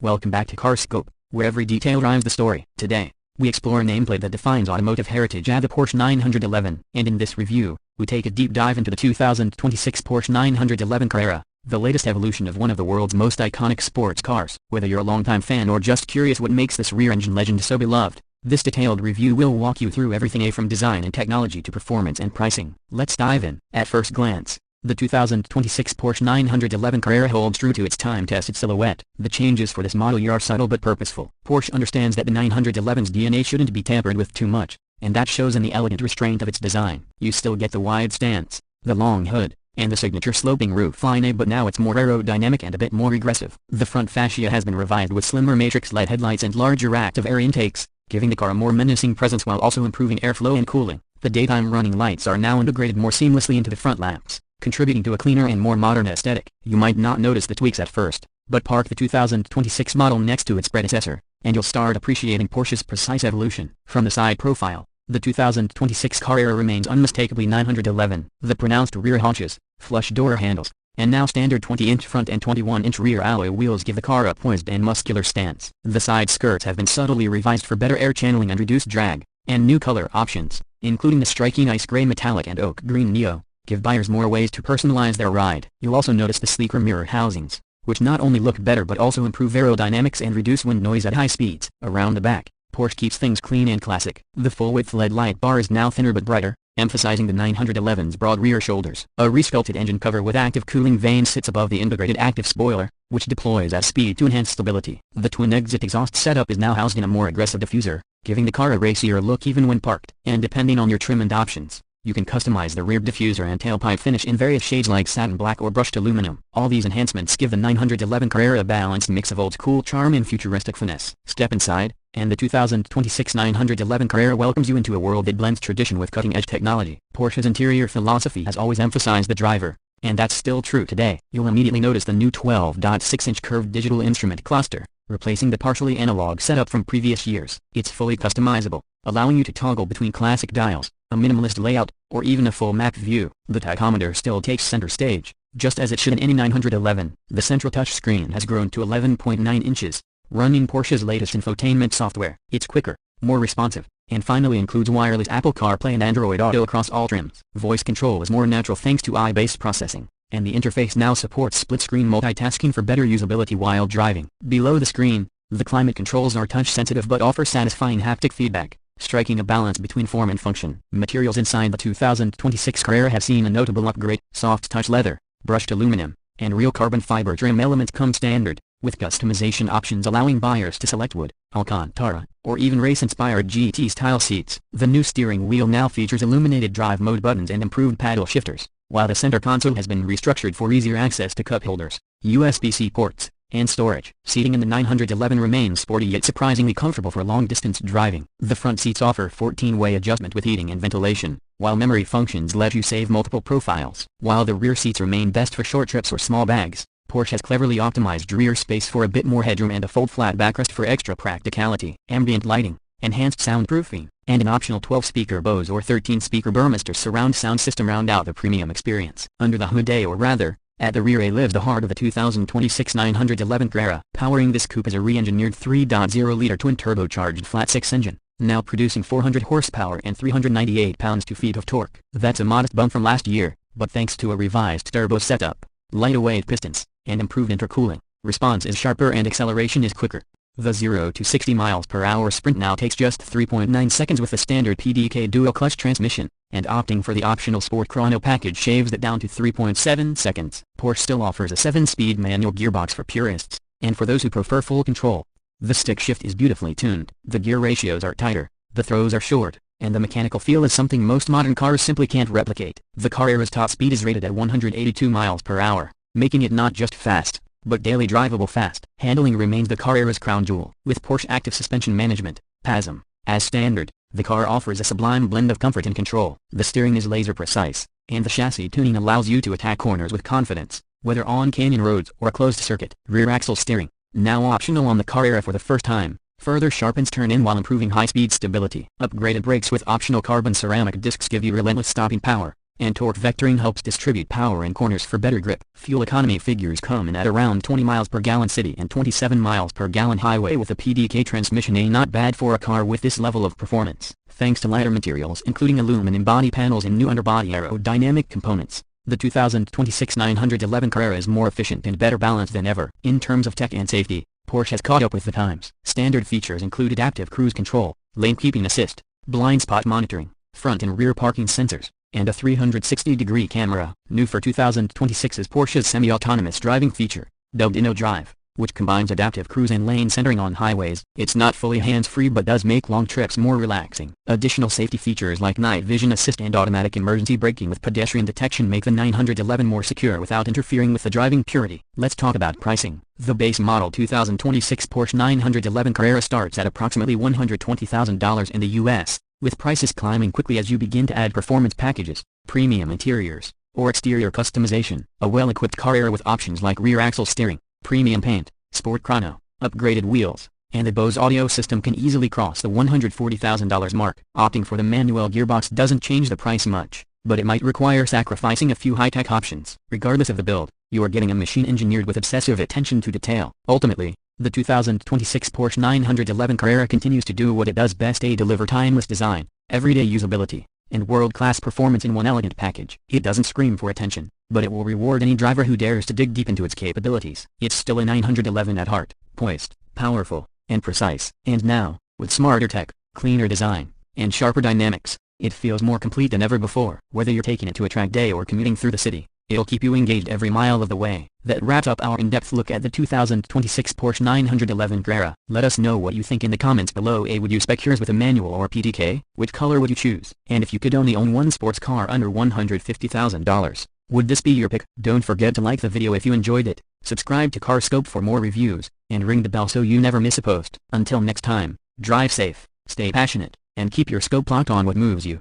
Welcome back to Carscope, where every detail rhymes the story. Today, we explore a nameplate that defines automotive heritage at the Porsche 911, and in this review, we take a deep dive into the 2026 Porsche 911 Carrera, the latest evolution of one of the world's most iconic sports cars. Whether you're a longtime fan or just curious what makes this rear-engine legend so beloved, this detailed review will walk you through everything from design and technology to performance and pricing. Let's dive in. At first glance, the 2026 Porsche 911 Carrera holds true to its time-tested silhouette. The changes for this model year are subtle but purposeful. Porsche understands that the 911's DNA shouldn't be tampered with too much, and that shows in the elegant restraint of its design. You still get the wide stance, the long hood, and the signature sloping roofline, but now it's more aerodynamic and a bit more aggressive. The front fascia has been revised with slimmer matrix-LED headlights and larger active air intakes, giving the car a more menacing presence while also improving airflow and cooling. The daytime running lights are now integrated more seamlessly into the front lamps, contributing to a cleaner and more modern aesthetic. You might not notice the tweaks at first, but park the 2026 model next to its predecessor, and you'll start appreciating Porsche's precise evolution. From the side profile, the 2026 Carrera remains unmistakably 911. The pronounced rear haunches, flush door handles, and now standard 20-inch front and 21-inch rear alloy wheels give the car a poised and muscular stance. The side skirts have been subtly revised for better air channeling and reduced drag, and new color options, including the striking ice gray metallic and oak green neo, give buyers more ways to personalize their ride. You'll also notice the sleeker mirror housings, which not only look better but also improve aerodynamics and reduce wind noise at high speeds. Around the back, Porsche keeps things clean and classic. The full-width LED light bar is now thinner but brighter, emphasizing the 911's broad rear shoulders. A resculpted engine cover with active cooling vanes sits above the integrated active spoiler, which deploys at speed to enhance stability. The twin-exit exhaust setup is now housed in a more aggressive diffuser, giving the car a racier look even when parked. And depending on your trim and options, you can customize the rear diffuser and tailpipe finish in various shades like satin black or brushed aluminum. All these enhancements give the 911 Carrera a balanced mix of old-school charm and futuristic finesse. Step inside, and the 2026 911 Carrera welcomes you into a world that blends tradition with cutting-edge technology. Porsche's interior philosophy has always emphasized the driver, and that's still true today. You'll immediately notice the new 12.6-inch curved digital instrument cluster, replacing the partially analog setup from previous years. It's fully customizable, allowing you to toggle between classic dials, a minimalist layout, or even a full map view. The tachometer still takes center stage, just as it should in any 911. The central touchscreen has grown to 11.9 inches, running Porsche's latest infotainment software. It's quicker, more responsive, and finally includes wireless Apple CarPlay and Android Auto across all trims. Voice control is more natural thanks to AI-based processing, and the interface now supports split-screen multitasking for better usability while driving. Below the screen, the climate controls are touch-sensitive but offer satisfying haptic feedback, striking a balance between form and function. Materials inside the 2026 Carrera have seen a notable upgrade. Soft touch leather, brushed aluminum, and real carbon fiber trim elements come standard, with customization options allowing buyers to select wood, Alcantara, or even race-inspired GT-style seats. The new steering wheel now features illuminated drive mode buttons and improved paddle shifters, while the center console has been restructured for easier access to cup holders, USB-C ports, and storage. Seating in the 911 remains sporty yet surprisingly comfortable for long-distance driving. The front seats offer 14-way adjustment with heating and ventilation, while memory functions let you save multiple profiles. While the rear seats remain best for short trips or small bags, Porsche has cleverly optimized rear space for a bit more headroom and a fold-flat backrest for extra practicality. Ambient lighting, enhanced soundproofing, and an optional 12-speaker Bose or 13-speaker Burmester surround sound system round out the premium experience. Under the hood, or rather, at the rear lives the heart of the 2026 911 Carrera. Powering this coupe is a re-engineered 3.0-liter twin-turbocharged flat-six engine, now producing 400 horsepower and 398 pounds-feet of torque. That's a modest bump from last year, but thanks to a revised turbo setup, lighter-weight pistons, and improved intercooling, response is sharper and acceleration is quicker. The 0 to 60 miles per hour sprint now takes just 3.9 seconds with the standard PDK dual-clutch transmission, and opting for the optional Sport Chrono package shaves that down to 3.7 seconds. Porsche still offers a 7-speed manual gearbox for purists, and for those who prefer full control. The stick shift is beautifully tuned. The gear ratios are tighter, the throws are short, and the mechanical feel is something most modern cars simply can't replicate. The Carrera's top speed is rated at 182 miles per hour, making it not just fast, but daily drivable fast. Handling remains the Carrera's crown jewel. With Porsche Active Suspension Management, PASM, as standard, the car offers a sublime blend of comfort and control. The steering is laser precise, and the chassis tuning allows you to attack corners with confidence, whether on canyon roads or a closed circuit. Rear axle steering, now optional on the Carrera for the first time, further sharpens turn-in while improving high-speed stability. Upgraded brakes with optional carbon ceramic discs give you relentless stopping power, and torque vectoring helps distribute power in corners for better grip. Fuel economy figures come in at around 20 miles per gallon city and 27 miles per gallon highway with a PDK transmission. Not bad for a car with this level of performance, thanks to lighter materials including aluminum body panels and new underbody aerodynamic components. The 2026 911 Carrera is more efficient and better balanced than ever. In terms of tech and safety, Porsche has caught up with the times. Standard features include adaptive cruise control, lane keeping assist, blind spot monitoring, front and rear parking sensors, and a 360-degree camera. New for 2026 is Porsche's semi-autonomous driving feature, dubbed InnoDrive, which combines adaptive cruise and lane centering on highways. It's not fully hands-free but does make long trips more relaxing. Additional safety features like night vision assist and automatic emergency braking with pedestrian detection make the 911 more secure without interfering with the driving purity. Let's talk about pricing. The base model 2026 Porsche 911 Carrera starts at approximately $120,000 in the US, with prices climbing quickly as you begin to add performance packages, premium interiors, or exterior customization. A well-equipped Carrera with options like rear axle steering, premium paint, sport chrono, upgraded wheels, and the Bose audio system can easily cross the $140,000 mark. Opting for the manual gearbox doesn't change the price much, but it might require sacrificing a few high-tech options. Regardless of the build, you are getting a machine engineered with obsessive attention to detail. Ultimately, the 2026 Porsche 911 Carrera continues to do what it does best: deliver timeless design, everyday usability, and world-class performance in one elegant package. It doesn't scream for attention, but it will reward any driver who dares to dig deep into its capabilities. It's still a 911 at heart, poised, powerful, and precise. And now, with smarter tech, cleaner design, and sharper dynamics, it feels more complete than ever before. Whether you're taking it to a track day or commuting through the city, it'll keep you engaged every mile of the way. That wraps up our in-depth look at the 2026 Porsche 911 Carrera. Let us know what you think in the comments below. Would you spec yours with a manual or PDK? Which color would you choose? And if you could only own one sports car under $150,000, would this be your pick? Don't forget to like the video if you enjoyed it, subscribe to CarScope for more reviews, and ring the bell so you never miss a post. Until next time, drive safe, stay passionate, and keep your scope locked on what moves you.